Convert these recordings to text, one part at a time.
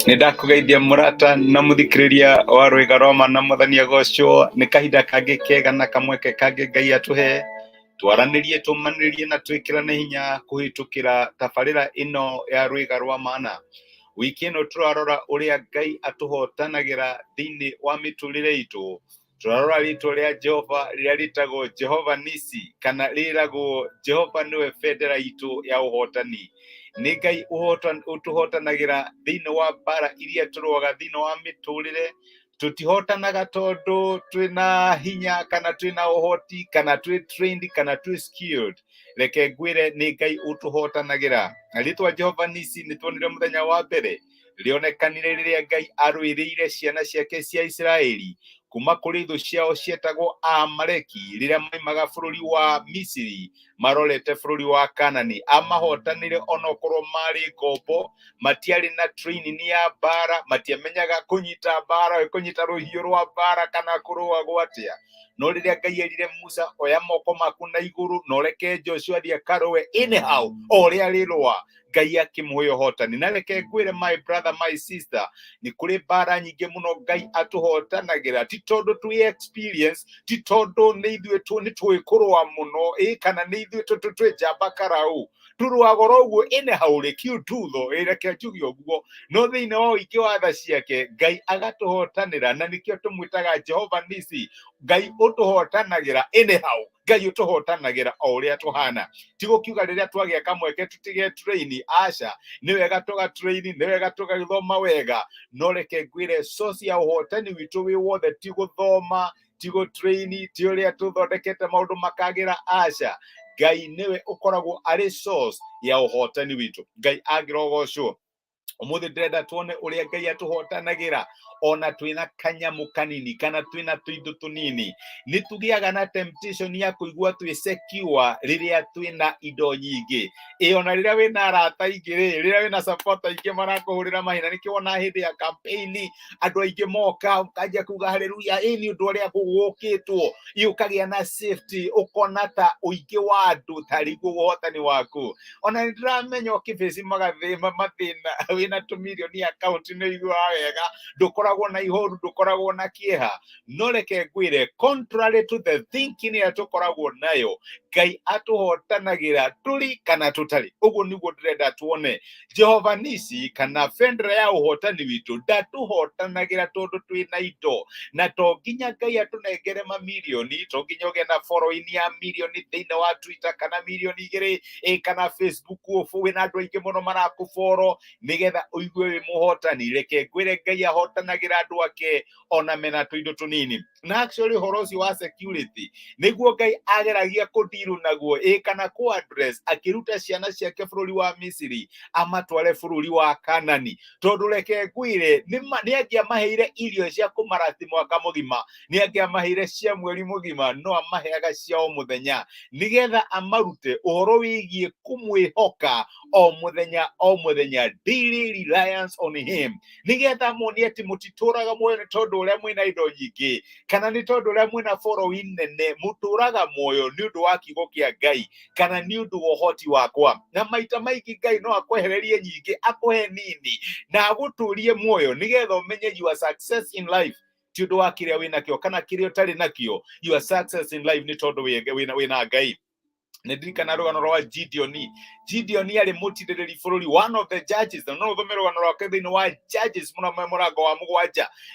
Nĩndakũgeithia mũrata na mũthikĩrĩria wa rwĩga roma na mũthani agocwo nĩ kahinda kangĩ kega na kamweke kangĩ Ngai atũhe twaranĩrie tũmanĩrĩrie na twĩkĩrane hinya kũhĩtũkĩra tabarĩra ĩno ya rwĩga rwa mana. Wiki ĩno tũrarora ũrĩa Ngai atũhotanagĩra thĩinĩ wa mĩtũrĩre itũ. Tũrarora rĩtwa rĩa Jehovah rĩrĩa rĩtagwo Jehovah Nissi, kana rĩragwo Jehovah nĩwe bendera itũ ya ũhotani. Nĩ Ngai ũtũhotanagĩra thĩinĩ wa mbara iria tũrũaga thĩinĩ wa mĩtũrĩre. Tũtihotanaga tondũ twĩna hinya kana twĩna ũhoti kana twĩ trained kana twĩ skilled. Reke ngwĩre nĩ Ngai ũtũhotanagĩra. Na rĩtwa Jehovah Nissi nĩ tuonire mũthenya wa mbere rĩonekanire rĩrĩa Ngai arũĩrĩire ciana ciake cia Isiraeli kuma kũrĩ thũ ciao cietagwo Amaleki rĩrĩa maimaga bũrũri wa Misiri marorete bũrũri wa Kanani. Amahotanire onokorwo marĩ ngombo, matiarĩ na training ya mbara, matiamenyaga kũnyita mbara, kũnyita rũhiũ rwa mbara kana kũrũagwo atĩa. No rĩrĩa Ngai erire Musa, oya moko maku na igũrũ na ũreke Joshua athiĩ akarũe anyhow o ũrĩa rĩrũa, Ngai akĩmũhe ũhotani. Na reke ngwĩre my brother, my sister, nĩ kũrĩ mbara nyingĩ mũno Ngai atũhotanagĩra, ti tondũ twĩ experience, ti tondũ nĩ ithuĩ nĩ tũĩ kũrũa mũno, kana nĩ ithuĩ twĩ njamba karaũ. Tũrũaga ũguo anyhow kiututho, reke njuge ũguo. No thĩinĩ wa ũingĩ wa tha ciake Ngai agatũhotanĩra, na nĩkĩo tũmwĩtaga Jehovah Nissi. Ngai ũtũhotanagĩra anyhow, Ngai ũtũhotanagĩra o ũrĩa tũhana. Ti gũkiuga rĩrĩa twagĩa kamweke tũtige train, aca, nĩ wega tũga train, nĩ wega tũgagĩthoma wega. No reke ngwĩre source ya ũhotani witũ wĩ wothe ti gũthoma, ti gũ train, ti ũrĩa tũthondekete maũndũ makagĩra, aca. Ngai nĩwe ũkoragwo arĩ source ya ũhotani witũ. Ngai angĩrogocwo. Ũmũthĩ ndĩrenda tuone ũrĩa Ngai atũhotanagĩra ona twĩna kanyamũ kanini kana twĩna tũindo tũnini. Nĩ tũgĩaga na temptation ya kũigua twĩ secure rĩrĩa twĩna indo nyingĩ. Ona rĩrĩa wĩna arata aingĩ rĩ, rĩrĩa wĩna support aingĩ marakũhũrĩra mahina, nĩkĩo wona hĩndĩ ya campaign andũ aingĩ moka ũkanjia kuga haleluya, nĩ ũndũ ũrĩa gũgũkĩtwo, ũkagĩa na safety, ũkona ta ũingĩ wa andũ tarĩ ũhotani waku. Ona nĩndĩramenya ũkĩface mathĩna wĩna tũmirioni account-inĩ igua wega, ndũkoragwo na ihoru, ndũkoragwo na kĩeha. No reke ngwĩre, contrary to the thinking ya tũkoragwo nayo, Ngai atũhotanagĩra tũrĩ kana tũtarĩ. Ũguo nĩguo ndĩrenda tuone. Jehovah Nissi kana bendera ya ũhotani witũ ndatũhotanagĩra tondũ twĩna indo. Na to nginya Ngai atũnengere mamirioni, to nginya ũgĩe na following ya mirioni thĩinĩ wa Twitter kana mirioni 2 kana Facebook wĩna andũ aingĩ mũno marakũfollow nĩgetha ũigue wĩ mũhotani. Reke ngwĩre Ngai ahotanagĩra andũ ake ona mena tũindo tũnini. Na actually ũhoro ũcio wa security nĩguo Ngai ageragia kũndiru naguo, kana kũ address akĩruta ciana ciake bũrũri wa Misiri amatware bũrũri wa Kanani. Tondũ reke ngwĩre nĩ angĩamaheire irio cia kũmarathi mwaka mũgima, nĩ angĩamaheire cia mweri mũgima, no amaheaga cia o mũthenya nĩgetha amarute ũhoro wĩgiĩ kũmwĩhoka o mũthenya, daily reliance on him. Nĩgetha muonie atĩ mũtitũraga muoyo nĩ tondũ ũrĩa mwĩna indo nyingĩ, kana nĩ tondũ ũrĩa mwĩna following nene, mũtũraga muoyo nĩ ũndũ wa kiugo kĩa Ngai, kana nĩ ũndũ wa ũhoti wakwa. Na maita maingĩ Ngai no akwehererie nyingĩ, akũhe nini, na agũtũrie muoyo nĩgetha ũmenye your success in life ti ũndũ wa kĩrĩa wĩnakĩo kana kĩrĩa ũtarĩ nakĩo. Your success in life nĩ tondũ wĩna Ngai. Nĩndirikana rũgano rwa Gideon arĩ mũtirĩrĩri bũrũri, one of the judges. No ũthome rũgano rwake thĩinĩ wa Judges mũrango wa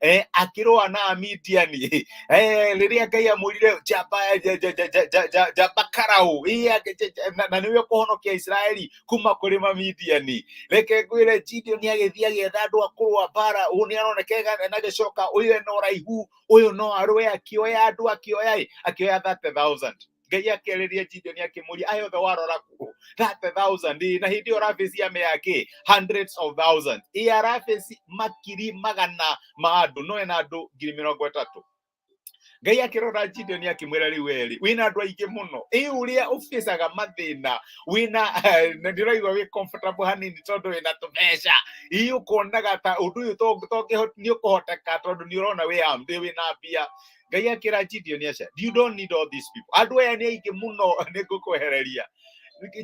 7, akĩrũa na Amidiani. Rĩrĩa Ngai amwĩrire njamba karaũ, na nĩwe ũkũhonokia Isiraeli kuma kũrĩ Mamidiani. Reke ngwĩre Gideon agĩthiĩ agĩetha andũ a kũrũa mbara, ũyũ nĩ aroneka na gĩcoka, ũyũ ena ũraihu, ũyũ no arũe, akĩoya andũ, akĩoya 30,000. Ngai akĩarĩria Gideon akĩmũria, aya othe warora kũ? 30,000. Na hĩndĩ ĩyo araface ame yake hundreds of thousands. Araface makiri magana ma andũ, no ena andũ 30,000. Ngai akĩrora Gideon akĩmwĩra rĩu wĩna andũ aingĩ mũno, ũrĩa ũfacaga mathĩna, wĩna ndĩraigua wĩ comfortable hanini tondũ wĩna tũmbeca, ũkonaga ta ũndũ ũyũ nĩ ũkũhoteka tondũ nĩ ũrona wĩna mbia. Ngai akĩra Gideon aca, you don't need all these people. Andũ aya nĩ aingĩ mũno nĩ ngũkwehereria.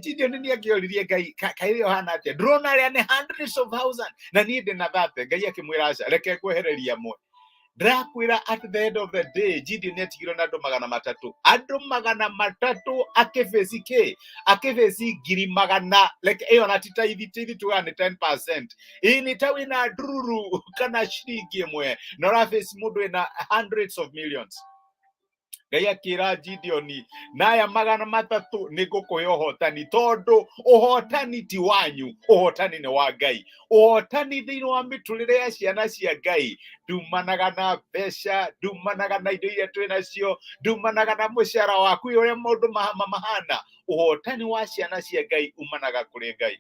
Gideon nĩ angĩoririe Ngai kaĩ ũhana atĩa ndrona arĩa nĩ hundreds of thousands na niĩ ndĩna 30 Ngai akĩmwĩra aca reke kwehereria amwe ndakwĩra at the end of the day Gideon nĩ atigirwo na andũ 300 andũ 300 akĩbeci kĩ akĩbeci 100,000 like ĩyo na titaithi tuga nĩ 10% nĩ ta wĩna ndururu kana ciringi ĩmwe na ũrabeci mũndũ wĩna hundreds of millions. Ngai akĩra Gideon naya 300 nĩ ngũkũhe ũhotani tondũ ũhotani ti wanyu ũhotani nĩ wa Ngai. Ũhotani thĩinĩ wa mĩtũrĩre ya ciana cia Ngai ndumanaga na mbeca ndumanaga na indo iria twĩ nacio ndumanaga na mũcara waku ũrĩa maũndũ mahana. Ũhotani wa ciana cia Ngai umanaga kũrĩ Ngai.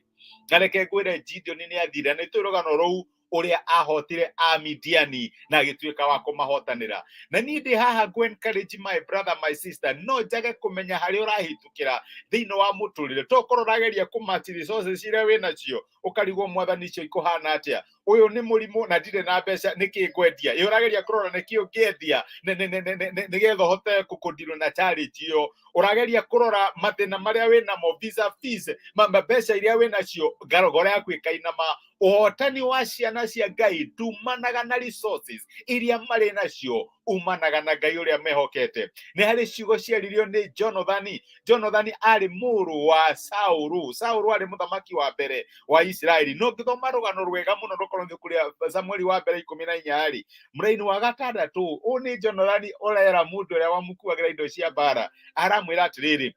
Na reke ngwĩre Gideon nĩ athire nĩ tũrũgano rũu ũrĩa ahotire Amidiani na agĩtuĩka wa kũmahotanĩra. Na niĩ ndĩ haha ngũ encourage my brother my sister no njage kũmenya harĩa ũrahĩtũkĩra thĩinĩ wa mũtũrĩre to korwo ũrageria kũmatch resources iria wĩ nacio ũkarigwo mwathani icio ikũhana atĩa. Ũyũ nĩ mũrimũ na ndirĩ na mbeca nĩkĩ ngwendia ĩ ũrageria kũrora nĩkĩ ũngĩendia nĩgetha ũhote kũkũndirwo na challenge ĩyo. Ũrageria kũrora mathĩna marĩa wĩ namo visa fees mbeca iria wĩ nacio ngoro yaku ĩkainama. Ũhotani wa ciana cia Ngai ndumanaga na resources iria marĩ nacio umanaga na Ngai ũrĩa mehokete. Nĩ harĩ ciugo ciaririo nĩ Jonathani. Jonathani arĩ mũrũ wa Saũlũ. Saũlũ arĩ mũthamaki wa mbere wa Isiraeli. No ngĩthoma rũgano rwega mũno rũkorwo kũrĩa Samueli wa mbere 14 rĩ mũraini wa 6 ũũ nĩ Jonathani ũrera mũndũ ũrĩa wamũkuagĩra indo cia mbara aramwĩra atĩrĩrĩ.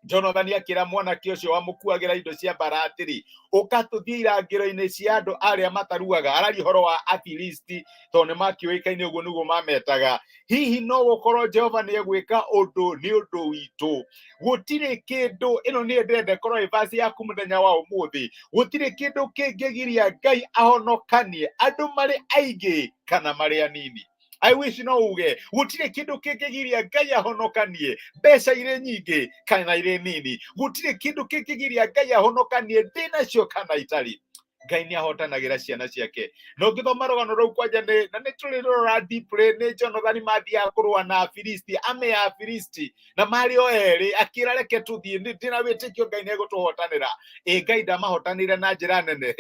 Jonathani akĩra mwanake ũcio wamũkuagĩra indo cia mbara atĩrĩ ũka tũthiĩ irangĩro-inĩ cia andũ arĩa mataruaga. Araria ũhoro wa Afilisti tondũ nĩ makĩũĩkaine ũguo nĩguo mametaga. Hihi no gũkorwo Jehova nĩ egwĩka ũndũ nĩ ũndũ witũ. Gũtirĩ kĩndũ ĩno nĩ ndĩrenda korwo ĩ verse yaku mũthenya wa ũmũthĩ. Gũtirĩ kĩndũ kĩngĩgiria Ngai ahonokanie andũ marĩ aingĩ kana marĩ anini. I wish no uge gũtirĩ kĩndũ kĩngĩgiria Ngai ahonokanie mbeca irĩ nyingĩ kana irĩ nini. Gũtirĩ kĩndũ kĩngĩgiria Ngai ahonokanie ndĩnacio kana itarĩ. Ngai nĩ ahotanagĩra ciana ciake. No ngĩthoma rũgano rũu kwanja na nĩ tũrĩrora deeply nĩ Jonathani mathiaga kũrũa na Afilisti ame ya Afilisti na marĩ o erĩ akĩra reke tũthiĩ ndĩna wĩtĩkio Ngai nĩ egũtũhotanĩra. Ngai ndamahotanĩire na njĩra nene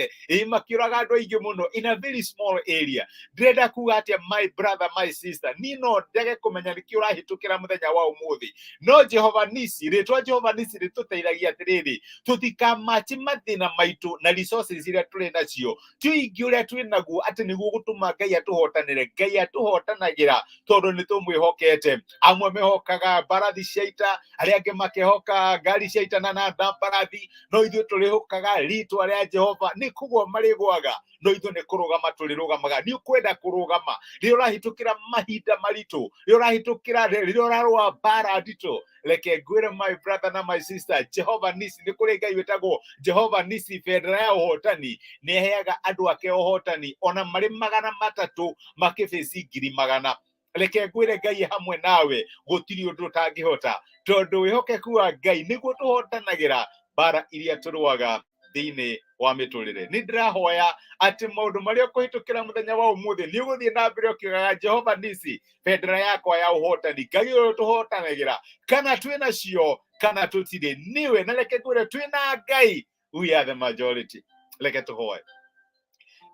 makĩũraga andũ aingĩ mũno in a very small area. Ndĩrenda kuga atĩa my brother my sister niĩ no ndage kũmenya nĩkĩ ũrahĩtũkĩra mũthenya wa ũmũthĩ. No Jehovah Nissi rĩtwa Jehovah Nissi rĩtũteithagia atĩrĩrĩ tũtikamachi mathĩna maitũ na resources iria tũrĩ nacio. Ti ũingĩ ũrĩa twĩ naguo atĩ nĩguo gũtũma Ngai atũhotanĩre. Ngai atũhotanagĩra tondũ nĩ tũmwĩhokete. Amwe mehokaga mbarathi cia ita arĩa angĩ makehoka ngari cia ita na mbarathi no ithuĩ tũrĩhokaga rĩĩtwa rĩa Jehova. Nĩ kũgũa marĩgũaga no ithuĩ nĩ kũrũgama tũrĩrũgamaga. Nĩ ũkwenda kũrũgama rĩrĩa ũrahĩtũkĩra mahinda maritũ rĩrĩa ũrahĩtũkĩra rĩrĩa ũrarũa mbara nditũ. Reke ngwĩre my brother na my sister Jehovah Nissi nĩ kũrĩ Ngai wĩtagwo Jehovah Nissi bendera ya ũhotani. Nĩ aheaga andũ ake ũhotani ona marĩ 300 makĩbeci 100,000. Reke ngwĩre Ngai hamwe nawe gũtirĩ ũndũ ũtangĩhota tondũ wĩhokeku wa Ngai nĩguo tũhotanagĩra mbara iria tũrũaga thĩinĩ wa mĩtũrĩre. Nĩ ndĩrahoya atĩ maũndũ marĩa ũkũhĩtũkĩra mũthenya wa ũmũthĩ nĩ ũgũthiĩ na mbere ũkiugaga Jehovah Nissi bendera yakwa ya ũhotani. Ngai ũyũ tũhotanagĩra kana twĩ nacio kana tũtirĩ niwe. Na reke ngwĩre twĩna Ngai we are the majority. Reke tũhoe.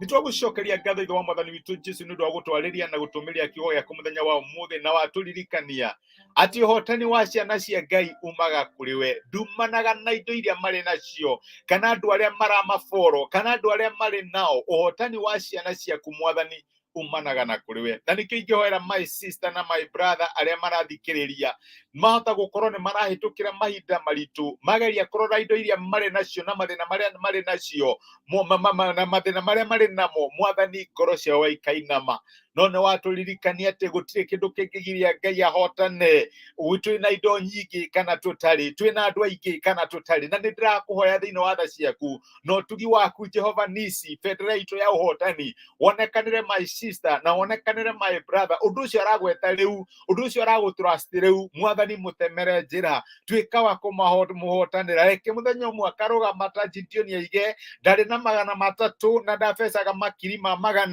Nĩ twagũcokeria ngatho ithe wa mwathani witũ Jesũ nĩ ũndũ wa gũtwarĩria na gũtũmĩria kiugo gĩaku mũthenya wa ũmũthĩ na watũririkania atĩ ũhotani wa ciana cia Ngai umaga kũrĩ we. Ndumanaga na indo iria marĩ nacio kana andũ arĩa maramaboro kana andũ arĩa marĩ nao. Ũhotani wa ciana ciaku mwathani umanaga na kũrĩ we. Na nĩkĩo ingĩhoera my sister na my brother arĩa marathikĩrĩria mahota gũkorwo nĩ marahĩtũkĩra mahinda maritũ mageria kũrora indo iria marĩ nacio na mathĩna marĩa marĩ nacio na mathĩna marĩa marĩ namo. Mwathani ngoro ciao ikainama no nĩ watũririkania atĩ gũtirĩ kĩndũ kĩngĩgiria Ngai ahotane. Twĩna indo nyingĩ kana tũtarĩ, twĩna andũ aingĩ kana tũtarĩ. Na nĩ ndĩrakũhoya thĩinĩ wa tha ciaku na ũtugi waku Jehovah Nissi bendera itũ ya ũhotani wonekanĩre my sister na wonekanĩre my brother. Ũndũ ũcio aragweta rĩu, ũndũ ũcio aragũtrust rĩu mwathani ahotani mutemere njira twika wa kumuhotanira reke muthenya umwe akarugama ta Gideon yaige ndari na 300 na ndabecaga makiri ma 100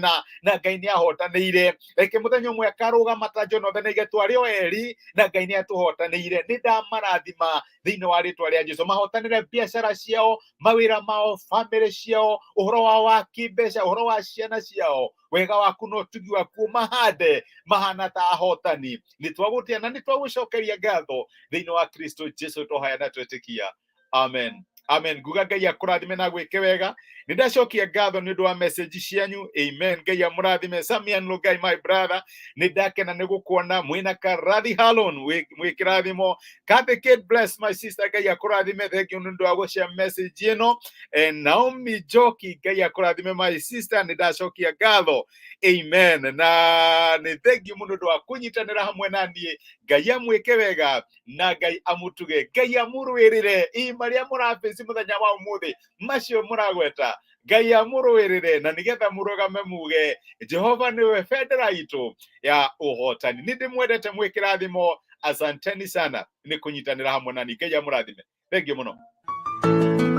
na Ngai ni ahotanĩire. Reke muthenya umwe akarugama ta Jonathan yaige twari o eri na Ngai ni atuhotanĩire. Ni ndamarathima thiini wa ritwa ria Jesu mahotanire biacara ciao, mawira mao, family ciao, uhoro wa kimbeca, uhoro wa ciana ciao. Wega waku no tugi waku mahande mahana ta ahotani. Ni twagutia na ni twagucokeria ngatho thiini wa Kristo Jesu tũhoya na twetikia. Amen. Amen. Nguga Ngai akũrathime na gwĩke wega. Nĩ ndacokia ngatho nĩ ũndũ wa message cianyu. Amen. Ngai amũrathime. Samian Lugai, my brother. Nĩ ndakena nĩ gũkuona mwĩna karathi Halon mwĩ kĩrathimo. Kathy Kate, bless my sister. Ngai akũrathime. Thengiũ nĩ ũndũ wa gũshare message ĩno. Naomi Joki, Ngai akũrathime my sister. Nĩ ndacokia ngatho. Amen. Na nĩ thengiũ mũno ũndũ wa kũnyitanĩra hamwe na niĩ. Ngai amwĩke wega na Ngai amutuge. Ngai amũrũĩrĩre maria mũrabici mũthenya wa ũmũthĩ macio mũragweta. Ngai amũrũĩrĩre na nĩgetha mũrũgame muge Jehovah nĩwe bendera itũ ya ũhotani. Nĩ ndĩmwendete mwĩ kĩrathimo. Asanteni sana nĩ kũnyitanĩra hamwe na niĩ. Ngai amũrathime. Thengiũ mũno.